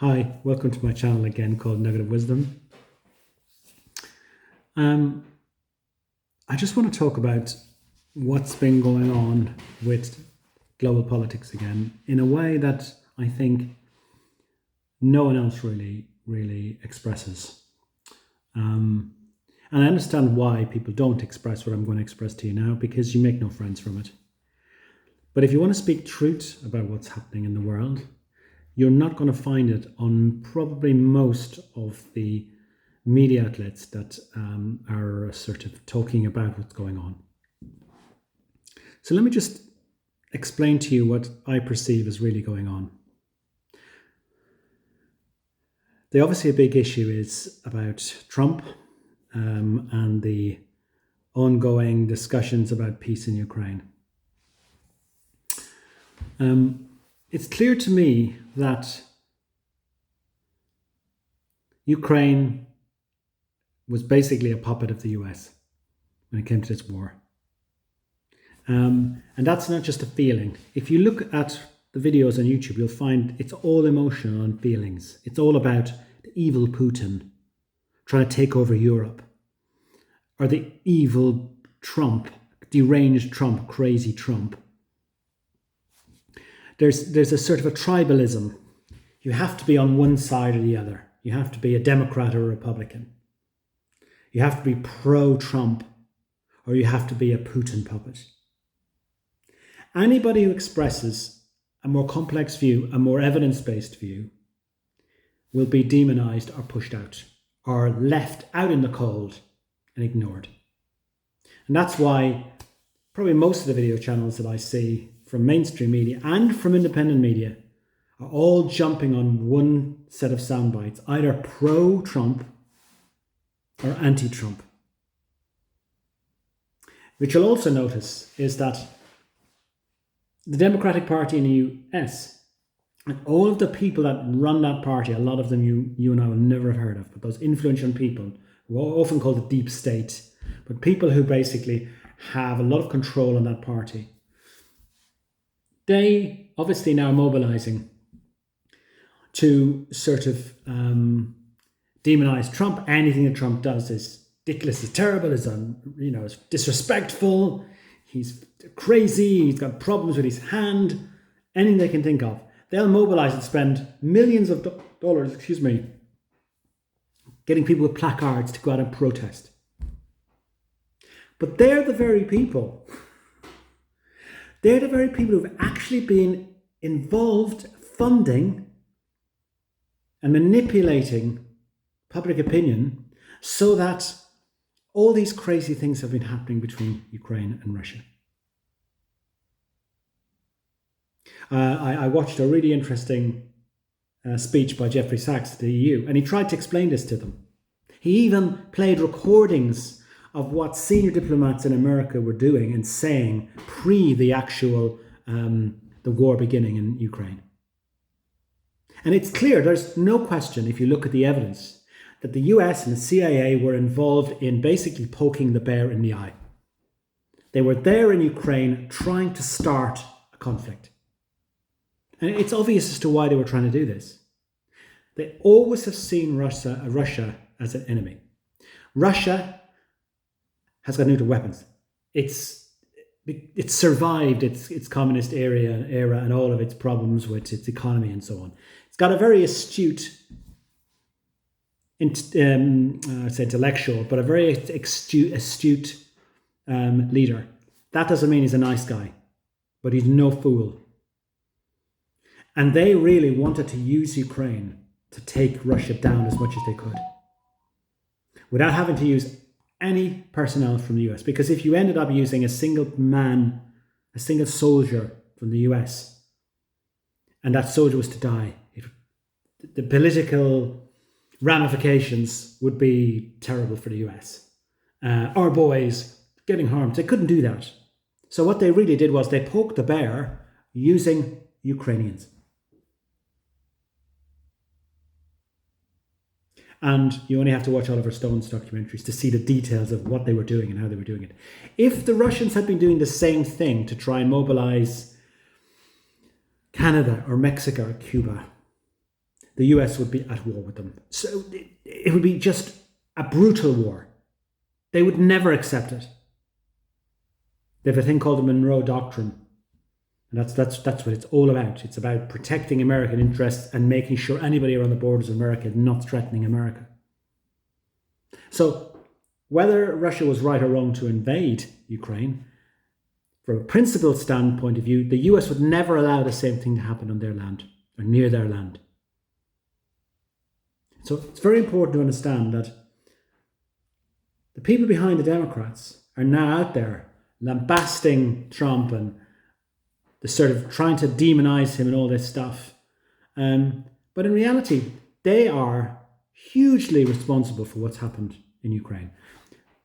Hi, welcome to my channel again called Nugget of Wisdom. I just want to talk about what's been going on with global politics again in a way that I think no one else really expresses. And I understand why people don't express what I'm going to express to you now, because you make no friends from it. But if you want to speak truth about what's happening in the world, you're not going to find it on probably most of the media outlets that are sort of talking about what's going on. So let me just explain to you what I perceive as really going on. Obviously a big issue is about Trump and the ongoing discussions about peace in Ukraine. It's clear to me that Ukraine was basically a puppet of the US when it came to this war. And that's not just a feeling. If you look at the videos on YouTube, you'll find it's all emotional and feelings. It's all about the evil Putin trying to take over Europe, or the evil Trump, deranged Trump, crazy Trump. There's a sort of a tribalism. You have to be on one side or the other. You have to be a Democrat or a Republican. You have to be pro-Trump, or you have to be a Putin puppet. Anybody who expresses a more complex view, a more evidence-based view, will be demonized or pushed out, or left out in the cold and ignored. And that's why probably most of the video channels that I see from mainstream media and from independent media are all jumping on one set of sound bites, either pro-Trump or anti-Trump. What you'll also notice is that the Democratic Party in the US, and all of the people that run that party, a lot of them you and I will never have heard of, but those influential people who are often called the deep state, but people who basically have a lot of control on that party, they obviously now mobilizing to sort of demonize Trump. Anything that Trump does is ridiculous, is terrible, is is disrespectful. He's crazy. He's got problems with his hand. Anything they can think of, they'll mobilize and spend millions of dollars, getting people with placards to go out and protest. But they're the very people. They're the very people who've actually been involved funding and manipulating public opinion so that all these crazy things have been happening between Ukraine and Russia. I watched a really interesting speech by Jeffrey Sachs to the EU, and he tried to explain this to them. He even played recordings of what senior diplomats in America were doing and saying pre the actual the war beginning in Ukraine. And it's clear, there's no question, if you look at the evidence, that the US and the CIA were involved in basically poking the bear in the eye. They were there in Ukraine trying to start a conflict. And it's obvious as to why they were trying to do this. They always have seen Russia as an enemy. Russia has got nuclear weapons. It's survived its communist era and all of its problems with its economy and so on. It's got a very astute, I'd say intellectual, but a very astute leader. That doesn't mean he's a nice guy, but he's no fool. And they really wanted to use Ukraine to take Russia down as much as they could, without having to use any personnel from the US. Because if you ended up using a single man, a single soldier from the US, and that soldier was to die, the political ramifications would be terrible for the US. Our boys getting harmed, they couldn't do that. So what they really did was they poked the bear using Ukrainians. And you only have to watch Oliver Stone's documentaries to see the details of what they were doing and how they were doing it. If the Russians had been doing the same thing to try and mobilize Canada or Mexico or Cuba, the US would be at war with them. So it would be just a brutal war. They would never accept it. They have a thing called the Monroe Doctrine. And that's what it's all about. It's about protecting American interests and making sure anybody around the borders of America is not threatening America. So whether Russia was right or wrong to invade Ukraine, from a principled standpoint of view, the US would never allow the same thing to happen on their land or near their land. So it's very important to understand that the people behind the Democrats are now out there lambasting Trump and the sort of trying to demonize him and all this stuff. But in reality, they are hugely responsible for what's happened in Ukraine.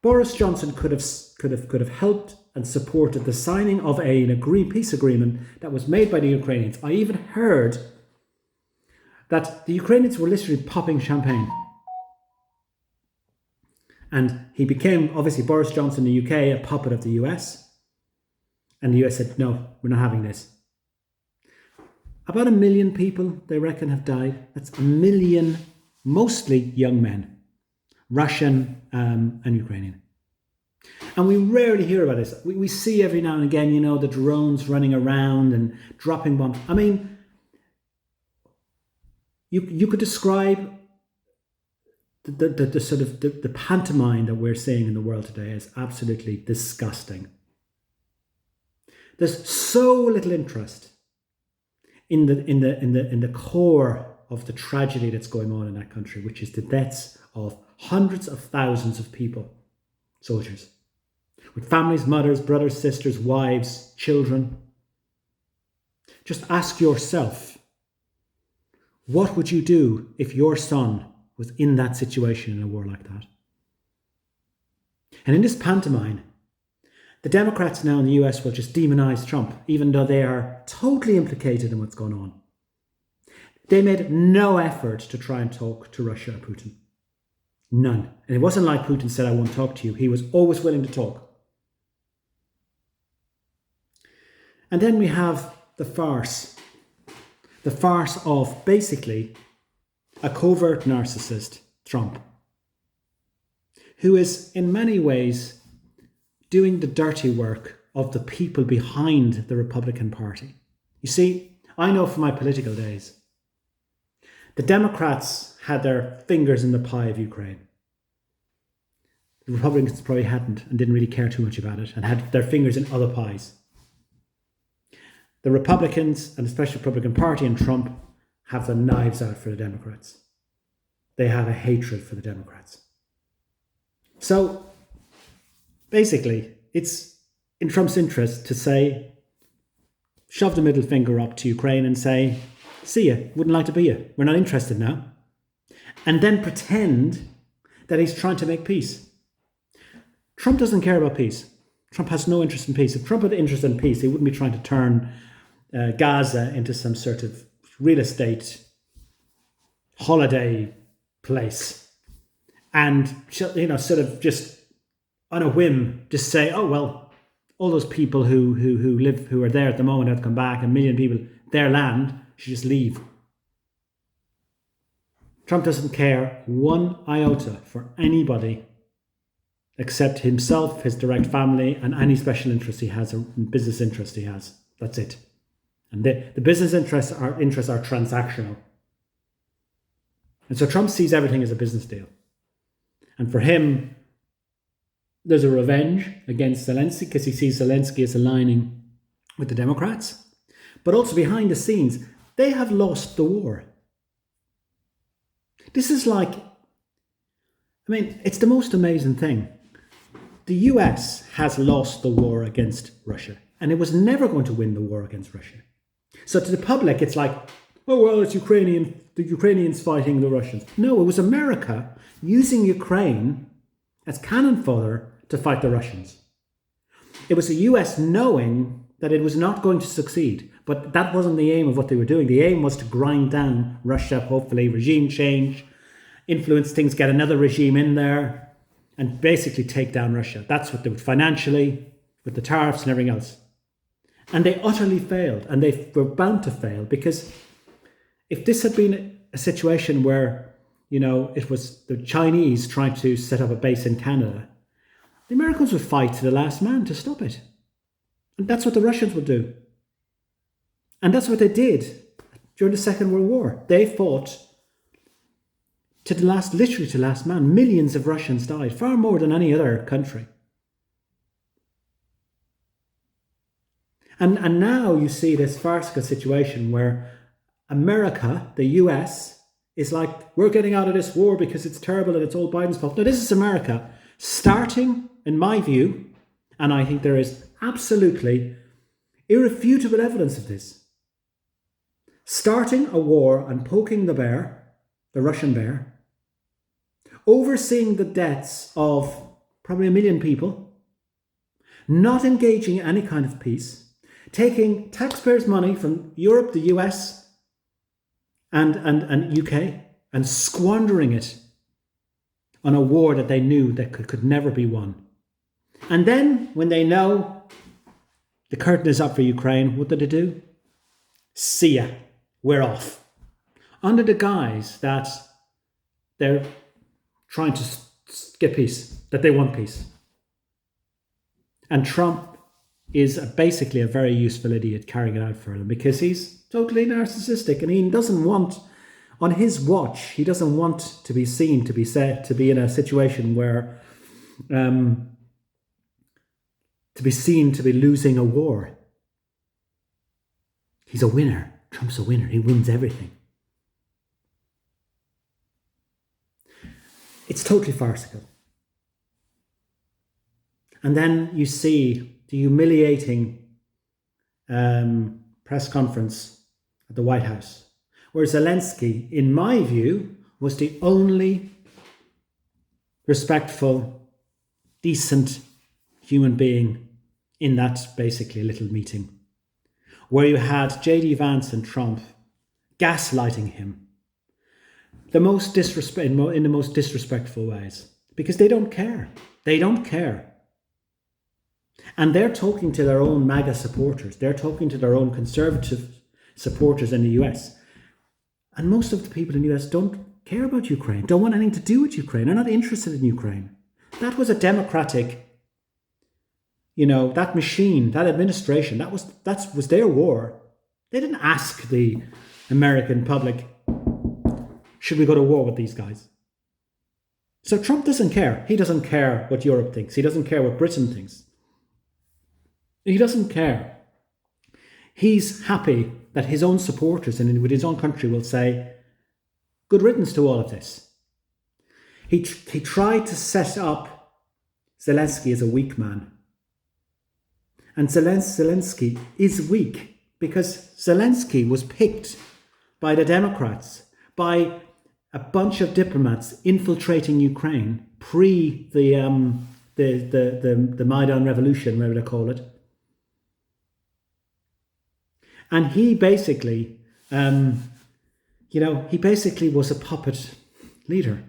Boris Johnson could have helped and supported the signing of a peace agreement that was made by the Ukrainians. I even heard that the Ukrainians were literally popping champagne. And he became, obviously, Boris Johnson in the UK, a puppet of the US. And the US said, no, we're not having this. About 1 million people, they reckon, have died. That's 1 million, mostly young men, Russian and Ukrainian. And we rarely hear about this. We see every now and again, the drones running around and dropping bombs. I mean, you could describe the sort of the pantomime that we're seeing in the world today as absolutely disgusting. There's so little interest in the core of the tragedy that's going on in that country, which is the deaths of hundreds of thousands of people, soldiers, with families, mothers, brothers, sisters, wives, children. Just ask yourself, what would you do if your son was in that situation in a war like that? And in this pantomime, the Democrats now in the US will just demonize Trump, even though they are totally implicated in what's going on. They made no effort to try and talk to Russia or Putin. None. And it wasn't like Putin said, I won't talk to you. He was always willing to talk. And then we have the farce. The farce of basically a covert narcissist, Trump, who is in many ways doing the dirty work of the people behind the Republican Party. You see, I know from my political days, the Democrats had their fingers in the pie of Ukraine. The Republicans probably hadn't and didn't really care too much about it and had their fingers in other pies. The Republicans, and especially the Republican Party and Trump, have the knives out for the Democrats. They have a hatred for the Democrats. So, basically, it's in Trump's interest to say, shove the middle finger up to Ukraine and say, see ya, wouldn't like to be ya, we're not interested now. And then pretend that he's trying to make peace. Trump doesn't care about peace. Trump has no interest in peace. If Trump had interest in peace, he wouldn't be trying to turn Gaza into some sort of real estate holiday place and, sort of just on a whim, just say, oh, well, all those people who are there at the moment have come back, 1 million people, their land, should just leave. Trump doesn't care one iota for anybody except himself, his direct family, and any special interest he has or business interest he has. That's it. And the business interests are transactional. And so Trump sees everything as a business deal. And for him, there's a revenge against Zelensky because he sees Zelensky as aligning with the Democrats. But also behind the scenes, they have lost the war. This is it's the most amazing thing. The US has lost the war against Russia, and it was never going to win the war against Russia. So to the public, it's like, oh, well, it's the Ukrainians fighting the Russians. No, it was America using Ukraine as cannon fodder to fight the Russians. It was the US knowing that it was not going to succeed, but that wasn't the aim of what they were doing. The aim was to grind down Russia, hopefully regime change, influence things, get another regime in there, and basically take down Russia. That's what they would financially, with the tariffs and everything else. And they utterly failed, and they were bound to fail, because if this had been a situation where, it was the Chinese trying to set up a base in Canada, the Americans would fight to the last man to stop it. And that's what the Russians would do. And that's what they did during the Second World War. They fought literally to the last man. Millions of Russians died, far more than any other country. And now you see this farcical situation where America, the US, is like, we're getting out of this war because it's terrible and it's all Biden's fault. No, this is America starting, in my view, and I think there is absolutely irrefutable evidence of this, starting a war and poking the bear, the Russian bear, overseeing the deaths of probably 1 million people, not engaging in any kind of peace, taking taxpayers' money from Europe, the US, and UK, and squandering it on a war that they knew that could never be won. And then, when they know the curtain is up for Ukraine, what did they do? See ya, we're off. Under the guise that they're trying to get peace, that they want peace. And Trump is basically a very useful idiot carrying it out for them, because he's totally narcissistic and he doesn't want, on his watch, he doesn't want to be seen, to be said, to be in a situation where, to be seen to be losing a war. He's a winner. Trump's a winner. He wins everything. It's totally farcical. And then you see the humiliating press conference at the White House, where Zelensky, in my view, was the only respectful, decent human being in that basically little meeting, where you had J.D. Vance and Trump gaslighting him in the most disrespectful ways, because they don't care. They don't care. And they're talking to their own MAGA supporters. They're talking to their own conservative supporters in the US. And most of the people in the US don't care about Ukraine, don't want anything to do with Ukraine. They're not interested in Ukraine. That was a democratic, that machine, that administration, that was their war. They didn't ask the American public, should we go to war with these guys? So Trump doesn't care. He doesn't care what Europe thinks. He doesn't care what Britain thinks. He doesn't care. He's happy that his own supporters and with his own country will say, good riddance to all of this. He tried to set up Zelensky as a weak man. And Zelensky is weak because Zelensky was picked by the Democrats, by a bunch of diplomats infiltrating Ukraine pre the Maidan Revolution, whatever they call it. And he basically, he basically was a puppet leader.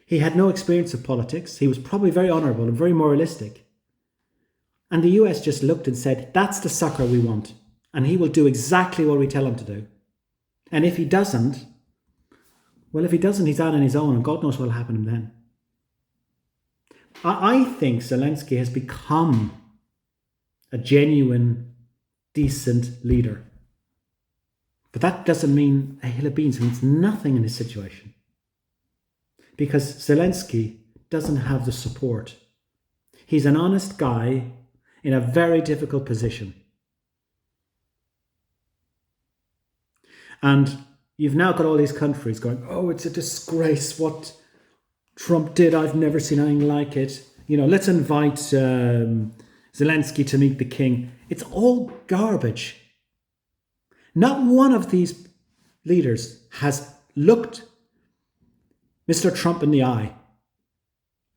He had no experience of politics. He was probably very honourable and very moralistic. And the US just looked and said, that's the sucker we want. And he will do exactly what we tell him to do. And if he doesn't, he's out on his own, and God knows what will happen to him then. I think Zelensky has become a genuine, decent leader. But that doesn't mean a hill of beans. It means nothing in this situation. Because Zelensky doesn't have the support. He's an honest guy in a very difficult position. And you've now got all these countries going, oh, it's a disgrace what Trump did. I've never seen anything like it. Let's invite Zelensky to meet the king. It's all garbage. Not one of these leaders has looked Mr. Trump in the eye,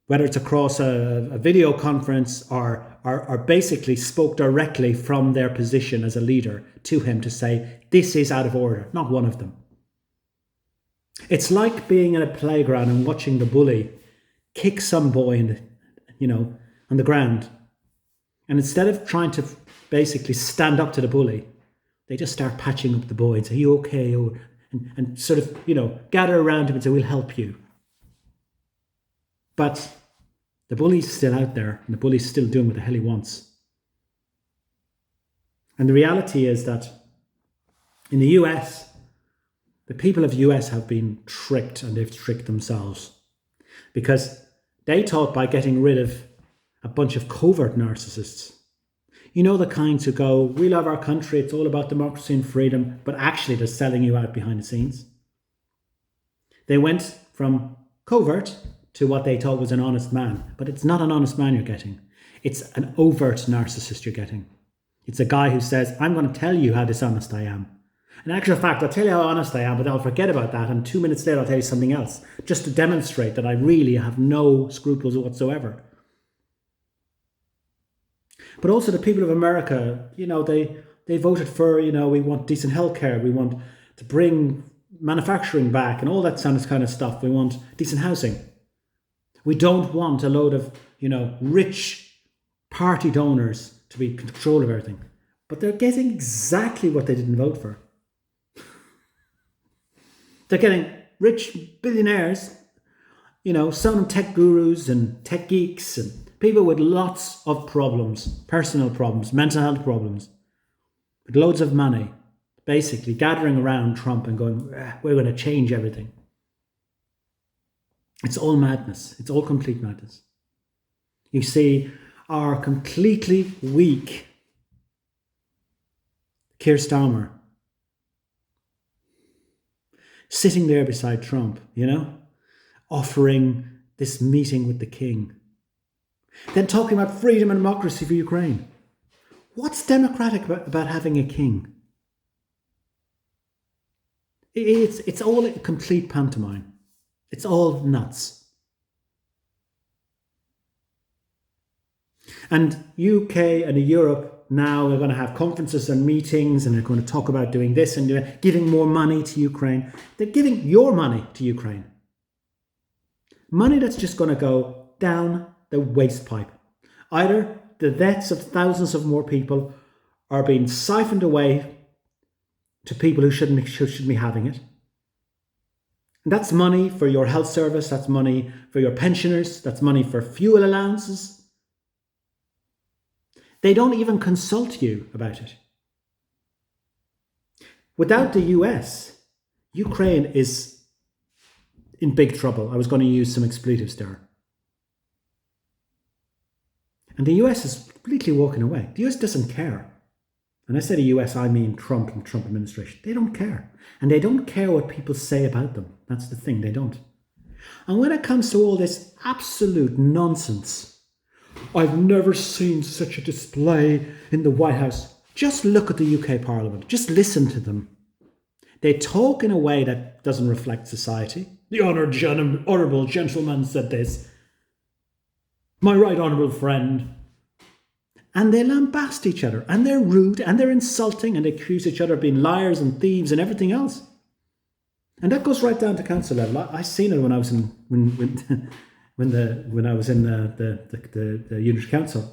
whether it's across a video conference or basically spoke directly from their position as a leader to him to say, this is out of order. Not one of them. It's like being in a playground and watching the bully kick some boy on the ground. And instead of trying to basically stand up to the bully, they just start patching up the boy and say, "Are you okay?" And sort of, gather around him and say, "We'll help you." But the bully's still out there, and the bully's still doing what the hell he wants. And the reality is that in the US, the people of the US have been tricked, and they've tricked themselves, because they thought by getting rid of a bunch of covert narcissists, the kinds who go, "We love our country, it's all about democracy and freedom," but actually they're selling you out behind the scenes. They went from covert to what they thought was an honest man, but it's not an honest man you're getting. It's an overt narcissist you're getting. It's a guy who says, "I'm going to tell you how dishonest I am. In actual fact, I'll tell you how honest I am, but I'll forget about that, and 2 minutes later I'll tell you something else, just to demonstrate that I really have no scruples whatsoever." But also the people of America, they voted for, we want decent healthcare, we want to bring manufacturing back and all that kind of stuff. We want decent housing. We don't want a load of, rich party donors to be in control of everything. But they're getting exactly what they didn't vote for. They're getting rich billionaires, some tech gurus and tech geeks and people with lots of problems, personal problems, mental health problems, with loads of money, basically gathering around Trump and going, "We're going to change everything." It's all madness. It's all complete madness. You see our completely weak Keir Starmer sitting there beside Trump, offering this meeting with the king. Then talking about freedom and democracy for Ukraine. What's democratic about having a king? It's all a complete pantomime. It's all nuts. And UK and Europe now are going to have conferences and meetings, and they're going to talk about doing this and giving more money to Ukraine. They're giving your money to Ukraine. Money that's just going to go down the waste pipe. Either the deaths of thousands of more people are being siphoned away to people who shouldn't be having it. And that's money for your health service, that's money for your pensioners, that's money for fuel allowances. They don't even consult you about it. Without the US, Ukraine is in big trouble. I was going to use some expletives there. And the US is completely walking away. The US doesn't care. And I say the US, I mean Trump and the Trump administration. They don't care. And they don't care what people say about them. That's the thing, they don't. And when it comes to all this absolute nonsense, "I've never seen such a display in the White House." Just look at the UK Parliament. Just listen to them. They talk in a way that doesn't reflect society. "The honourable gentleman said this. My right honourable friend." And they lambast each other, and they're rude, and they're insulting, and they accuse each other of being liars and thieves and everything else. And that goes right down to council level. I seen it when I was in when I was in the unit council.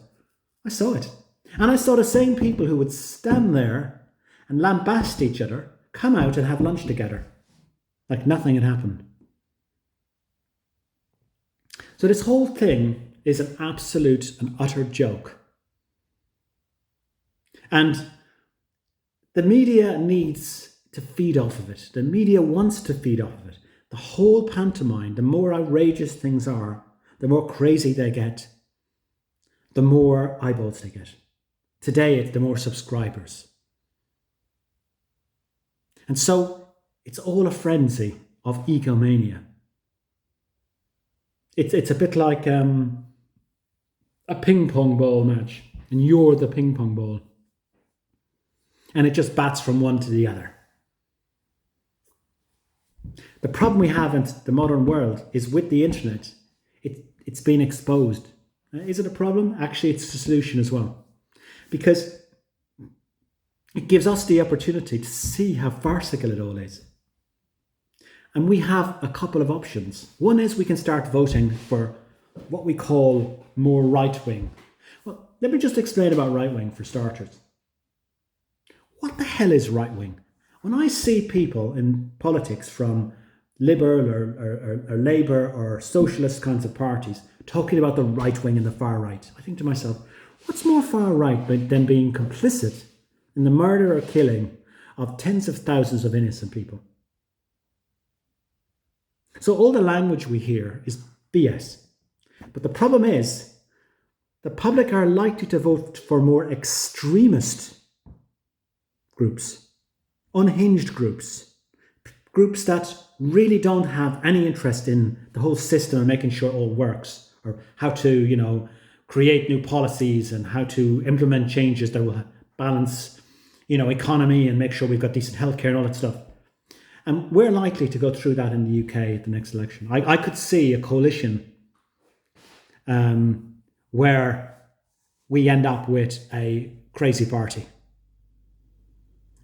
I saw it, and I saw the same people who would stand there and lambast each other come out and have lunch together, like nothing had happened. So this whole thing is an absolute and utter joke. And the media needs to feed off of it. The media wants to feed off of it. The whole pantomime, the more outrageous things are, the more crazy they get, the more eyeballs they get. Today, it's the more subscribers. And so it's all a frenzy of egomania. It's a bit like a ping pong ball match, and you're the ping pong ball. And it just bats from one to the other. The problem we have in the modern world is with the internet, it's been exposed. Is it a problem? Actually, it's a solution as well. Because it gives us the opportunity to see how farcical it all is. And we have a couple of options. One is we can start voting for what we call more right-wing. Well, let me just explain about right-wing for starters. what the hell is right wing? When I see people in politics from liberal or Labour or socialist kinds of parties talking about the right wing and the far right, I think to myself, what's more far right than being complicit in the murder or killing of tens of thousands of innocent people? So all the language we hear is BS. But the problem is, the public are likely to vote for more extremist groups, unhinged groups, groups that really don't have any interest in the whole system and making sure it all works, or how to, create new policies and how to implement changes that will balance, economy and make sure we've got decent healthcare and all that stuff. And we're likely to go through that in the UK at the next election. I could see a coalition where we end up with a crazy party.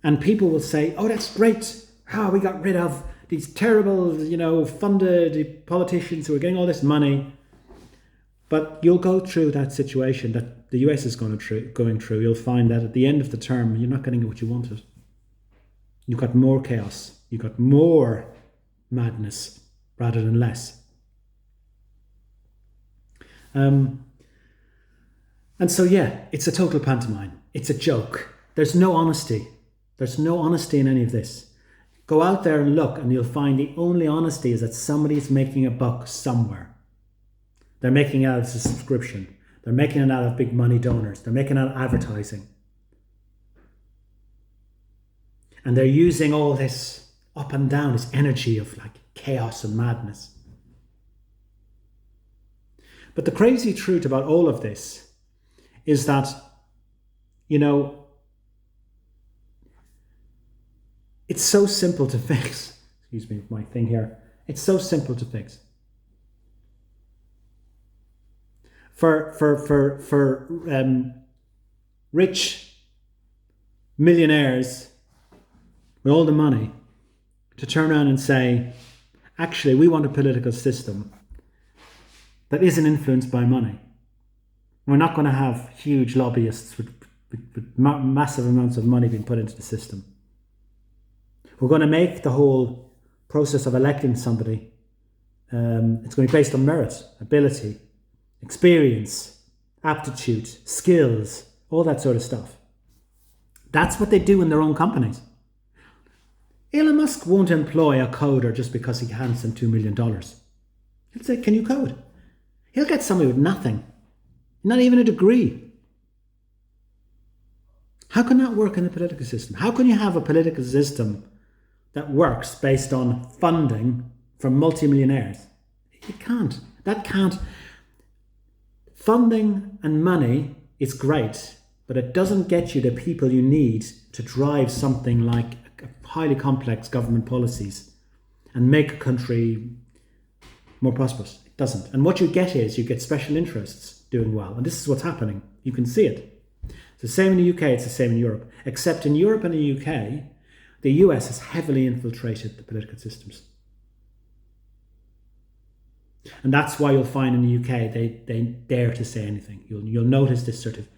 And people will say, oh, that's great. We got rid of these terrible, funded politicians who are getting all this money. But you'll go through that situation that the US is going through. You'll find that at the end of the term, you're not getting what you wanted. You've got more chaos. You've got more madness rather than less. And so, it's a total pantomime. It's a joke. There's no honesty. There's no honesty in any of this. Go out there and look, and you'll find the only honesty is that somebody's making a buck somewhere. They're making it out of a subscription. They're making it out of big money donors. They're making it out of advertising. And they're using all this up and down, this energy of like chaos and madness. But the crazy truth about all of this is that, it's so simple to fix. Excuse me, my thing here. It's so simple to fix. For rich millionaires with all the money to turn around and say, actually, we want a political system that isn't influenced by money. We're not going to have huge lobbyists with massive amounts of money being put into the system. We're going to make the whole process of electing somebody, it's going to be based on merit, ability, experience, aptitude, skills, all that sort of stuff. That's what they do in their own companies. Elon Musk won't employ a coder just because he hands them $2 million. He'll say, can you code? He'll get somebody with nothing, not even a degree. How can that work in the political system? How can you have a political system that works based on funding from multimillionaires? It can't. That can't. Funding and money is great, but it doesn't get you the people you need to drive something like highly complex government policies and make a country more prosperous. It doesn't. And what you get is you get special interests doing well. And this is what's happening. You can see it. It's the same in the UK, it's the same in Europe. Except in Europe and the UK, the US has heavily infiltrated the political systems. And that's why you'll find in the UK they dare to say anything. You'll notice this sort of,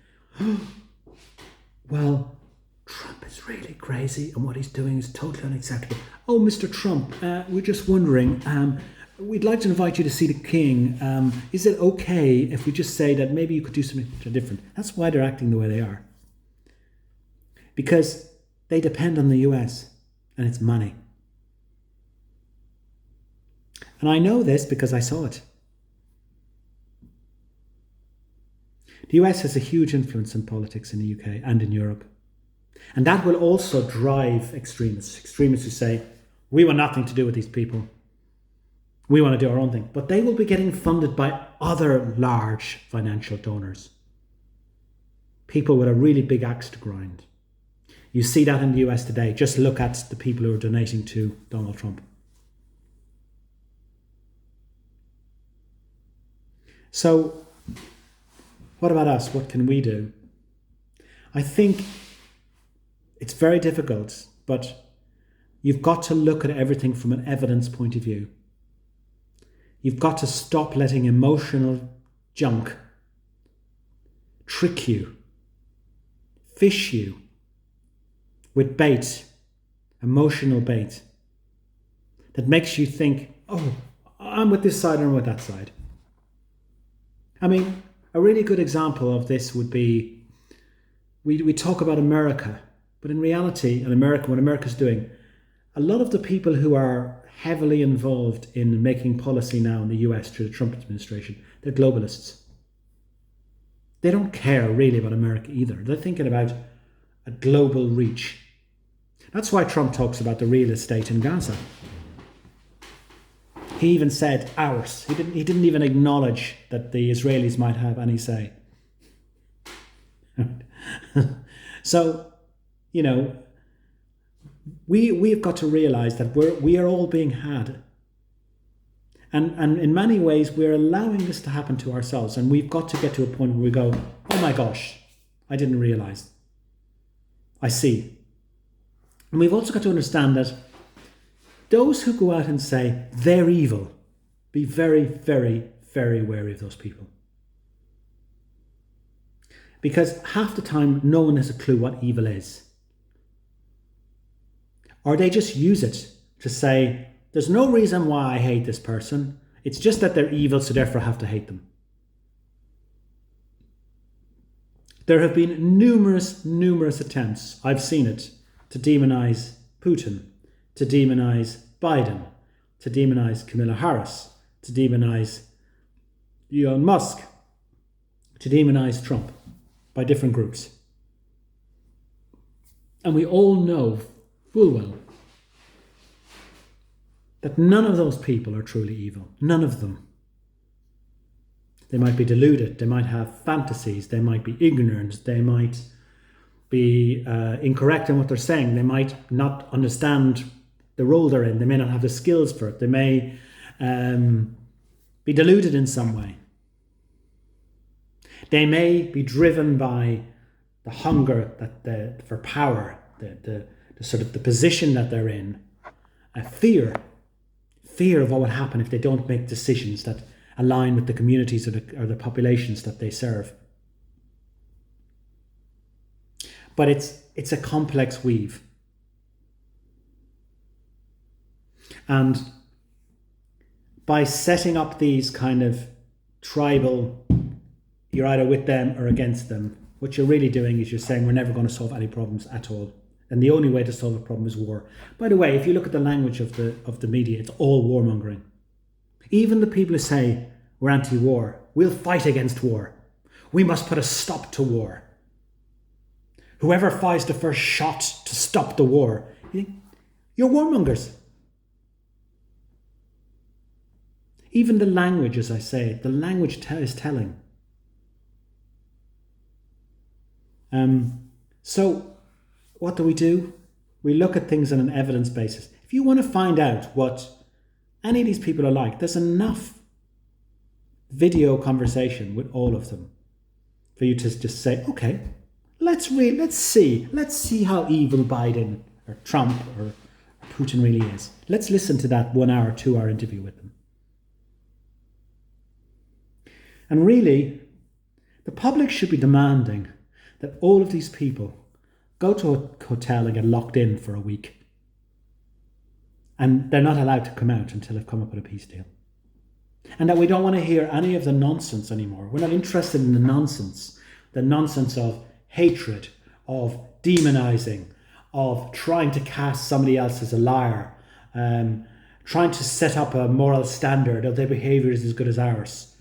well, Trump is really crazy and what he's doing is totally unacceptable. Oh, Mr. Trump, we're just wondering, we'd like to invite you to see the King. Is it okay if we just say that maybe you could do something different? That's why they're acting the way they are. Because they depend on the US and its money. And I know this because I saw it. The US has a huge influence in politics in the UK and in Europe. And that will also drive extremists who say, we want nothing to do with these people. We want to do our own thing. But they will be getting funded by other large financial donors. People with a really big axe to grind. You see that in the US today. Just look at the people who are donating to Donald Trump. So, what about us? What can we do? I think it's very difficult, but you've got to look at everything from an evidence point of view. You've got to stop letting emotional junk trick you, fish you, with bait, emotional bait, that makes you think, oh, I'm with this side or I'm with that side. I mean, a really good example of this would be, we talk about America, but in reality, in America, what America's doing, a lot of the people who are heavily involved in making policy now in the US through the Trump administration, they're globalists. They don't care really about America either. They're thinking about a global reach. That's why Trump talks about the real estate in Gaza. He even said ours. He didn't even acknowledge that the Israelis might have any say. So, you know, we've got to realize that we are all being had. And in many ways, we're allowing this to happen to ourselves. And we've got to get to a point where we go, oh my gosh, I didn't realize. I see. And we've also got to understand that those who go out and say they're evil, be very, very, very wary of those people. Because half the time, no one has a clue what evil is. Or they just use it to say, there's no reason why I hate this person. It's just that they're evil, so therefore I have to hate them. There have been numerous attempts, I've seen it, to demonize Putin, to demonize Biden, to demonize Kamala Harris, to demonize Elon Musk, to demonize Trump by different groups. And we all know full well that none of those people are truly evil. None of them. They might be deluded, they might have fantasies, they might be ignorant, they might be incorrect in what they're saying, they might not understand the role they're in, they may not have the skills for it, they may be deluded in some way. They may be driven by the hunger for power, the sort of the position that they're in, a fear of what would happen if they don't make decisions that align with the communities or the populations that they serve. But it's a complex weave. And by setting up these kind of tribal, you're either with them or against them, what you're really doing is you're saying we're never going to solve any problems at all. And the only way to solve a problem is war. By the way, if you look at the language of the media, it's all warmongering. Even the people who say we're anti-war, we'll fight against war, we must put a stop to war. Whoever fires the first shot to stop the war, you're warmongers. Even the language, as I say, the language is telling. So what do? We look at things on an evidence basis. If you want to find out what any of these people are like, there's enough video conversation with all of them for you to just say, okay, let's see how evil Biden or Trump or Putin really is. Let's listen to that 1 hour, 2 hour interview with them. And really, the public should be demanding that all of these people go to a hotel and get locked in for a week. And they're not allowed to come out until they've come up with a peace deal. And that we don't want to hear any of the nonsense anymore. We're not interested in the nonsense of hatred, of demonizing, of trying to cast somebody else as a liar, trying to set up a moral standard of their behavior is as good as ours.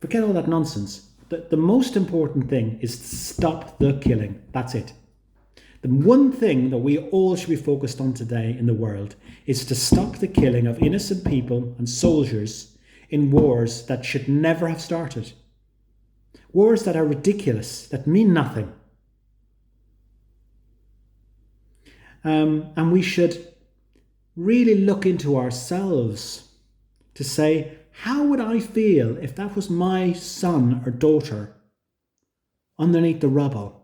Forget all that nonsense. The most important thing is to stop the killing. That's it. The one thing that we all should be focused on today in the world is to stop the killing of innocent people and soldiers in wars that should never have started. Wars that are ridiculous, that mean nothing. And we should really look into ourselves to say, how would I feel if that was my son or daughter underneath the rubble?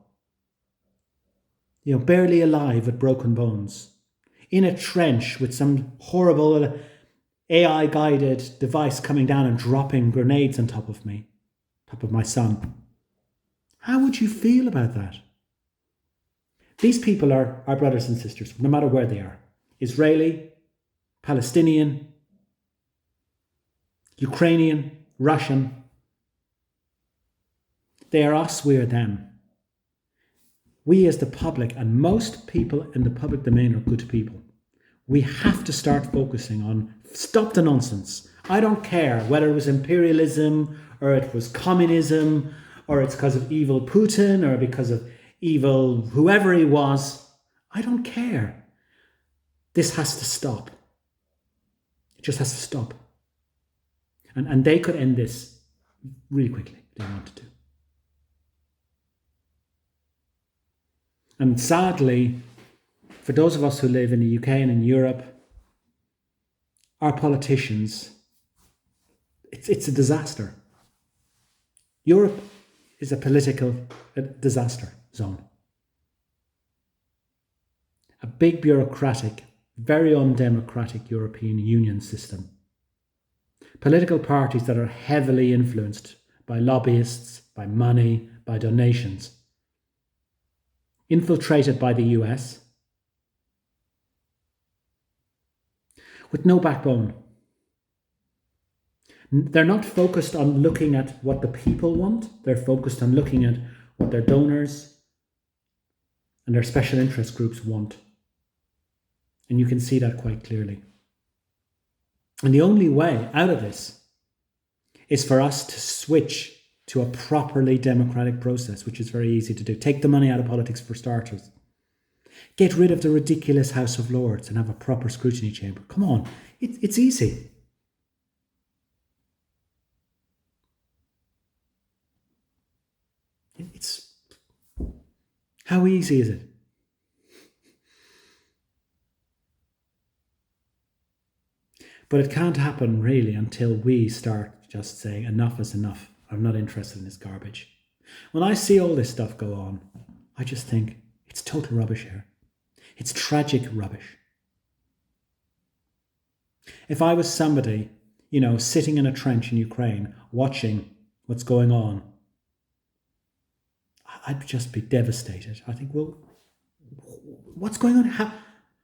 Barely alive with broken bones, in a trench with some horrible AI-guided device coming down and dropping grenades on top of me, top of my son. How would you feel about that? These people are our brothers and sisters, no matter where they are. Israeli, Palestinian, Ukrainian, Russian. They are us, we are them. We as the public, and most people in the public domain are good people. We have to start focusing on, stop the nonsense. I don't care whether it was imperialism or it was communism or it's because of evil Putin or because of evil whoever he was. I don't care. This has to stop. It just has to stop. And they could end this really quickly if they wanted to. And sadly, for those of us who live in the UK and in Europe, our politicians, it's a disaster. Europe is a political disaster zone. A big bureaucratic, very undemocratic European Union system. Political parties that are heavily influenced by lobbyists, by money, by donations. Infiltrated by the US. With no backbone. They're not focused on looking at what the people want. They're focused on looking at what their donors and their special interest groups want. And you can see that quite clearly. And the only way out of this is for us to switch to a properly democratic process, which is very easy to do. Take the money out of politics for starters. Get rid of the ridiculous House of Lords and have a proper scrutiny chamber. Come on, it's easy. It's how easy is it? But it can't happen really until we start just saying enough is enough. I'm not interested in this garbage. When I see all this stuff go on, I just think it's total rubbish here. It's tragic rubbish. If I was somebody, sitting in a trench in Ukraine, watching what's going on, I'd just be devastated. I think, well, what's going on?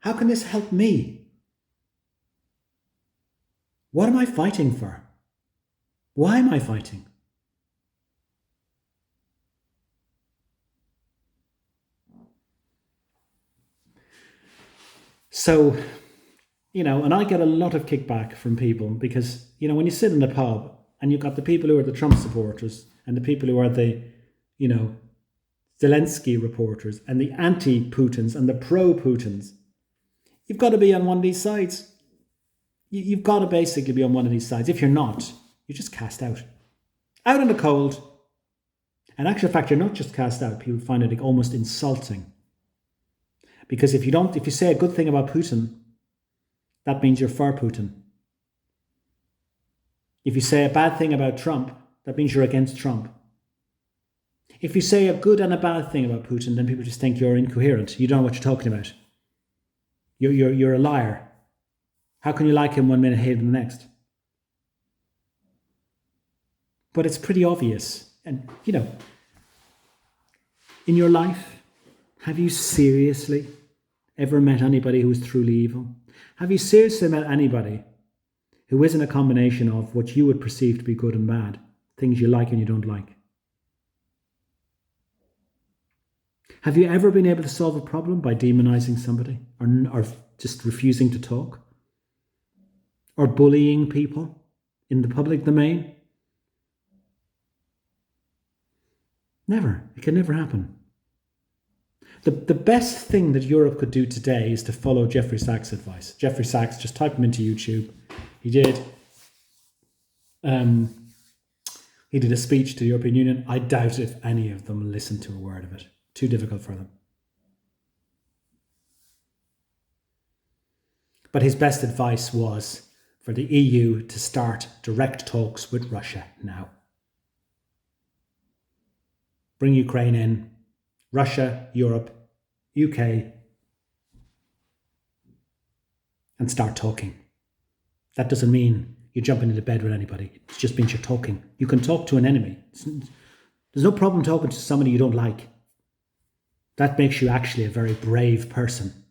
How can this help me? What am I fighting for? Why am I fighting? So, and I get a lot of kickback from people because, when you sit in the pub and you've got the people who are the Trump supporters and the people who are the, Zelensky reporters and the anti-Putins and the pro-Putins, you've got to be on one of these sides. You've got to basically be on one of these sides. If you're not, you're just cast out. Out in the cold. In actual fact, you're not just cast out. People find it almost insulting. Because if you say a good thing about Putin, that means you're for Putin. If you say a bad thing about Trump, that means you're against Trump. If you say a good and a bad thing about Putin, then people just think you're incoherent. You don't know what you're talking about. You're a liar. How can you like him one minute, hate him the next? But it's pretty obvious. And, in your life, have you seriously ever met anybody who is truly evil? Have you seriously met anybody who isn't a combination of what you would perceive to be good and bad, things you like and you don't like? Have you ever been able to solve a problem by demonizing somebody or just refusing to talk? Or bullying people in the public domain? Never. It can never happen. The best thing that Europe could do today is to follow Jeffrey Sachs' advice. Jeffrey Sachs, just type him into YouTube. He did a speech to the European Union. I doubt if any of them listened to a word of it. Too difficult for them. But his best advice was for the EU to start direct talks with Russia now. Bring Ukraine in, Russia, Europe, UK, and start talking. That doesn't mean you're jumping into bed with anybody. It just means you're talking. You can talk to an enemy. There's no problem talking to somebody you don't like. That makes you actually a very brave person.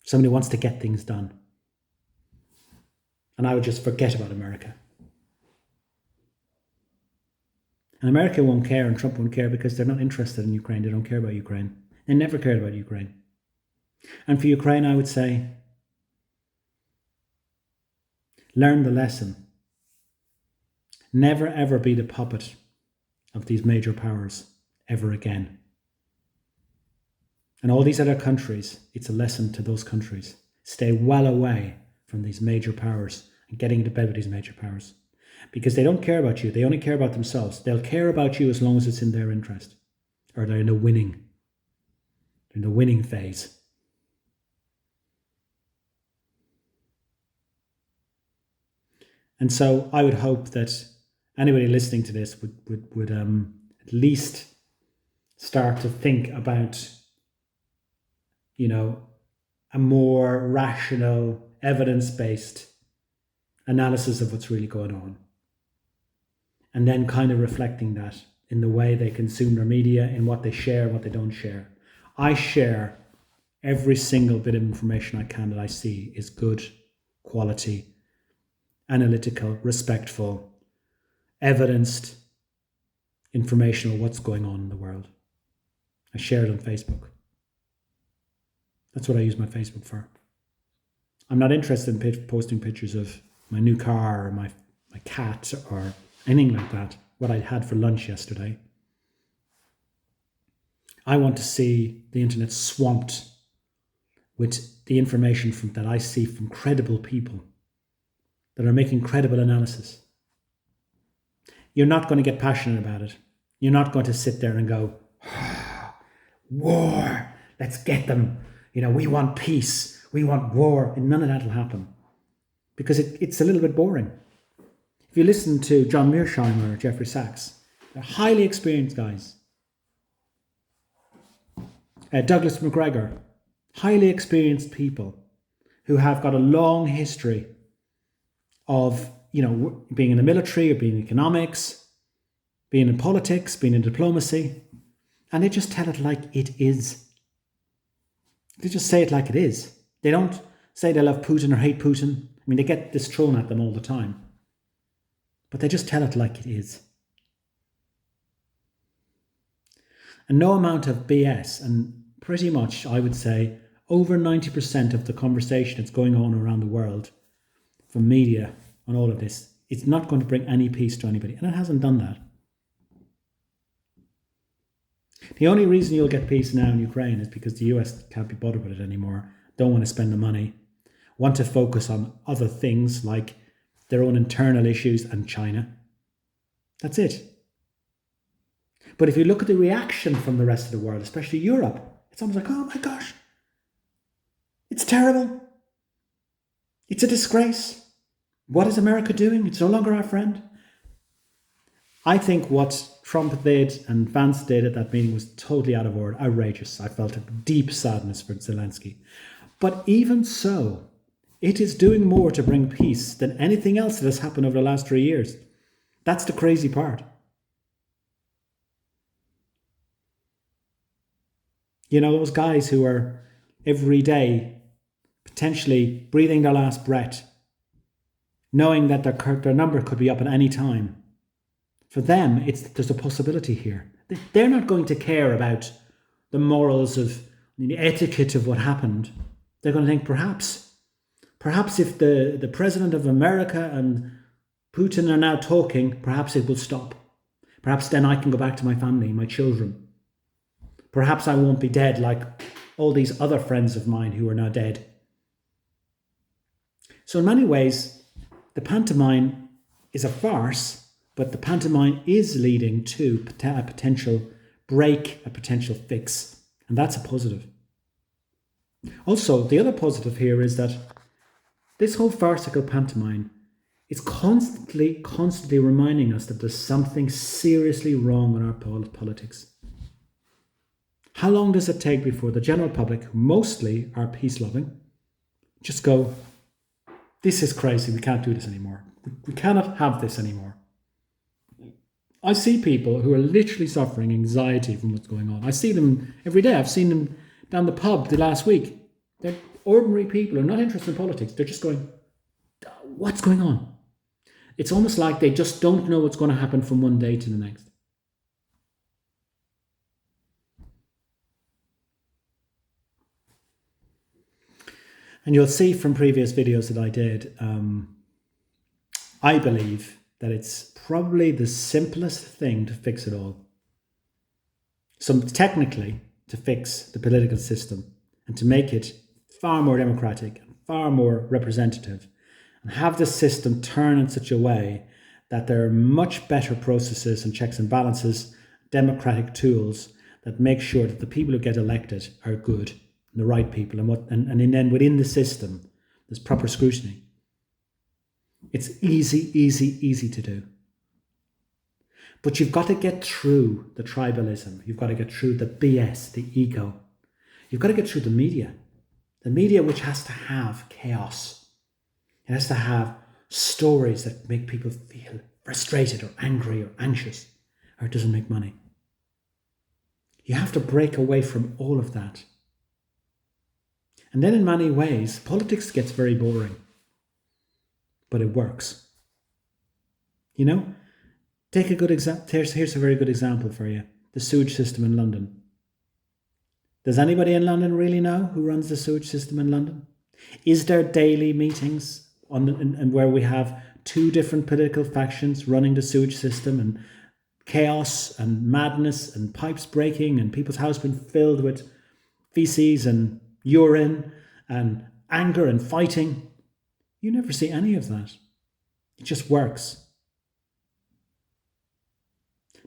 Somebody who wants to get things done. And I would just forget about America. And America won't care and Trump won't care because they're not interested in Ukraine. They don't care about Ukraine. They never cared about Ukraine. And for Ukraine, I would say, learn the lesson. Never ever be the puppet of these major powers ever again. And all these other countries, it's a lesson to those countries. Stay well away from these major powers and getting into bed with these major powers. Because they don't care about you. They only care about themselves. They'll care about you as long as it's in their interest. Or they're in the winning phase. And so I would hope that anybody listening to this would at least start to think about, a more rational, evidence-based analysis of what's really going on. And then kind of reflecting that in the way they consume their media, in what they share, what they don't share. I share every single bit of information I can that I see is good, quality, analytical, respectful, evidenced information of what's going on in the world. I share it on Facebook. That's what I use my Facebook for. I'm not interested in posting pictures of my new car or my cat or anything like that, what I had for lunch yesterday. I want to see the internet swamped with the information that I see from credible people that are making credible analysis. You're not going to get passionate about it. You're not going to sit there and go, war, let's get them. We want peace. We want war. And none of that will happen because it's a little bit boring. If you listen to John Mearsheimer or Jeffrey Sachs, they're highly experienced guys. Douglas McGregor, highly experienced people who have got a long history of, being in the military or being in economics, being in politics, being in diplomacy, and they just tell it like it is. They just say it like it is. They don't say they love Putin or hate Putin. I mean, they get this thrown at them all the time. But they just tell it like it is. And no amount of BS, and pretty much, I would say, over 90% of the conversation that's going on around the world, from media on all of this, it's not going to bring any peace to anybody. And it hasn't done that. The only reason you'll get peace now in Ukraine is because the US can't be bothered with it anymore, don't want to spend the money, want to focus on other things like their own internal issues and China. That's it. But if you look at the reaction from the rest of the world, especially Europe, it's almost like, oh my gosh, it's terrible. It's a disgrace. What is America doing? It's no longer our friend. I think what Trump did and Vance did at that meeting was totally out of order, outrageous. I felt a deep sadness for Zelensky. But even so, it is doing more to bring peace than anything else that has happened over the last 3 years. That's the crazy part. Those guys who are every day potentially breathing their last breath, knowing that their number could be up at any time. For them, there's a possibility here. They're not going to care about the morals of the etiquette of what happened. They're going to think perhaps if the president of America and Putin are now talking, perhaps it will stop. Perhaps then I can go back to my family, my children. Perhaps I won't be dead like all these other friends of mine who are now dead. So in many ways, the pantomime is a farce, but the pantomime is leading to a potential break, a potential fix. And that's a positive. Also, the other positive here is that this whole farcical pantomime is constantly reminding us that there's something seriously wrong in our politics. How long does it take before the general public, who mostly are peace-loving, just go, this is crazy, we can't do this anymore. We cannot have this anymore. I see people who are literally suffering anxiety from what's going on. I see them every day. I've seen them down the pub the last week. They're ordinary people who are not interested in politics. They're just going, what's going on? It's almost like they just don't know what's going to happen from one day to the next. And you'll see from previous videos that I did, I believe that it's probably the simplest thing to fix it all. So technically, to fix the political system and to make it far more democratic and far more representative, and have the system turn in such a way that there are much better processes and checks and balances, democratic tools that make sure that the people who get elected are good, and the right people, and then within the system, there's proper scrutiny. It's easy to do. But you've got to get through the tribalism. You've got to get through the BS, the ego. You've got to get through the media. The media which has to have chaos. It has to have stories that make people feel frustrated or angry or anxious, or it doesn't make money. You have to break away from all of that. And then in many ways, politics gets very boring. But it works. You know? Take a good example. Here's a very good example for you. The sewage system in London. Does anybody in London really know who runs the sewage system in London? Is there daily meetings and where we have two different political factions running the sewage system, and chaos and madness and pipes breaking and people's house being filled with feces and urine and anger and fighting? You never see any of that. It just works.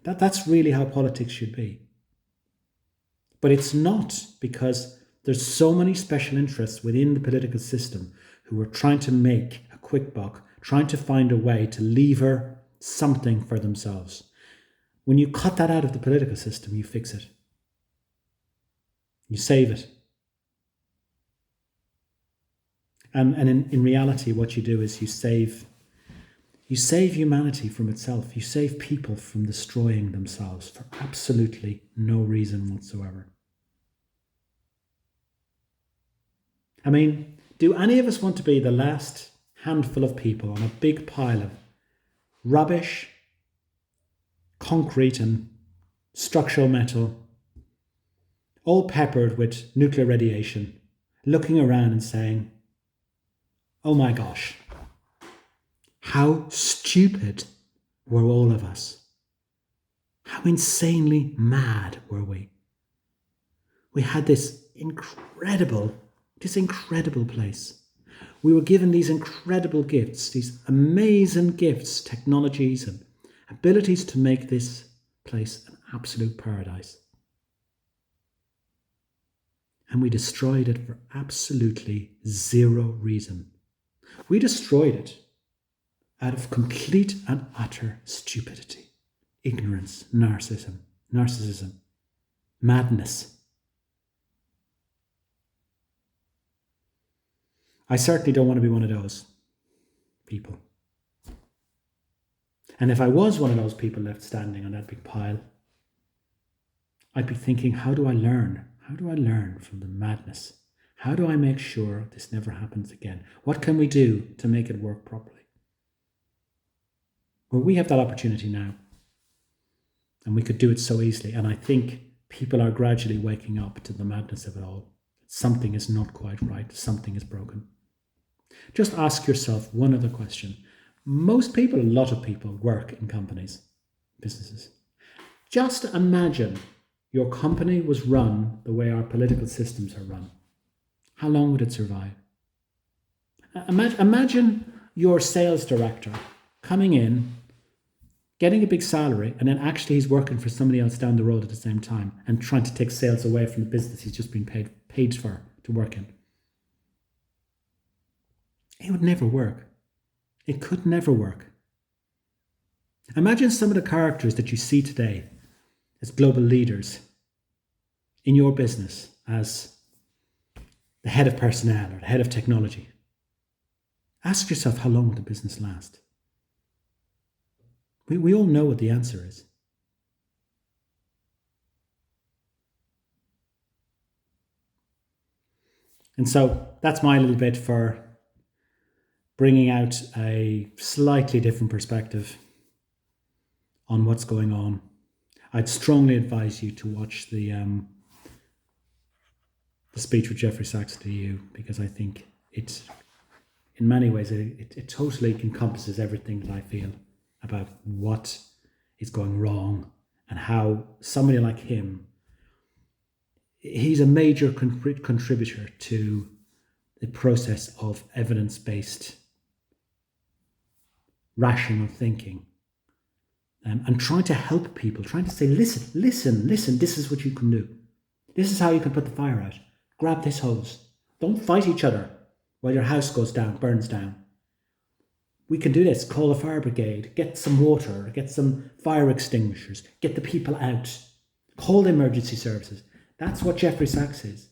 That's really how politics should be. But it's not, because there's so many special interests within the political system who are trying to make a quick buck, trying to find a way to lever something for themselves. When you cut that out of the political system, you fix it. You save it. And in reality, what you do is you save humanity from itself. You save people from destroying themselves for absolutely no reason whatsoever. I mean, do any of us want to be the last handful of people on a big pile of rubbish, concrete and structural metal, all peppered with nuclear radiation, looking around and saying, oh my gosh, how stupid were all of us? How insanely mad were we? We had this incredible place. We were given these incredible gifts, these amazing gifts, technologies and abilities to make this place an absolute paradise. And we destroyed it for absolutely zero reason. We destroyed it out of complete and utter stupidity, ignorance, narcissism, madness. I certainly don't want to be one of those people. And if I was one of those people left standing on that big pile, I'd be thinking, how do I learn? How do I learn from the madness? How do I make sure this never happens again? What can we do to make it work properly? Well, we have that opportunity now. And we could do it so easily. And I think people are gradually waking up to the madness of it all. Something is not quite right. Something is broken. Just ask yourself one other question. Most people, a lot of people, work in companies, businesses. Just imagine your company was run the way our political systems are run. How long would it survive? Imagine your sales director coming in, getting a big salary, and then actually he's working for somebody else down the road at the same time and trying to take sales away from the business he's just been paid for to work in. It would never work. It could never work. Imagine some of the characters that you see today as global leaders in your business, as the head of personnel or the head of technology. Ask yourself, how long will the business last? We all know what the answer is. And so that's my little bit for bringing out a slightly different perspective on what's going on. I'd strongly advise you to watch the speech with Jeffrey Sachs to you, because I think it, in many ways, it totally encompasses everything that I feel about what is going wrong and how somebody like him, he's a major contributor to the process of evidence-based rational thinking, and trying to help people, trying to say, listen, this is what you can do. This is how you can put the fire out. Grab this hose. Don't fight each other while your house burns down. We can do this. Call the fire brigade. Get some water. Get some fire extinguishers. Get the people out. Call the emergency services. That's what Jeffrey Sachs is.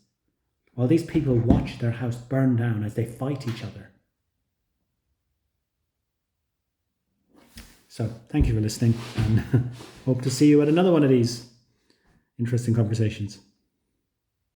While these people watch their house burn down as they fight each other. So, thank you for listening, and hope to see you at another one of these interesting conversations.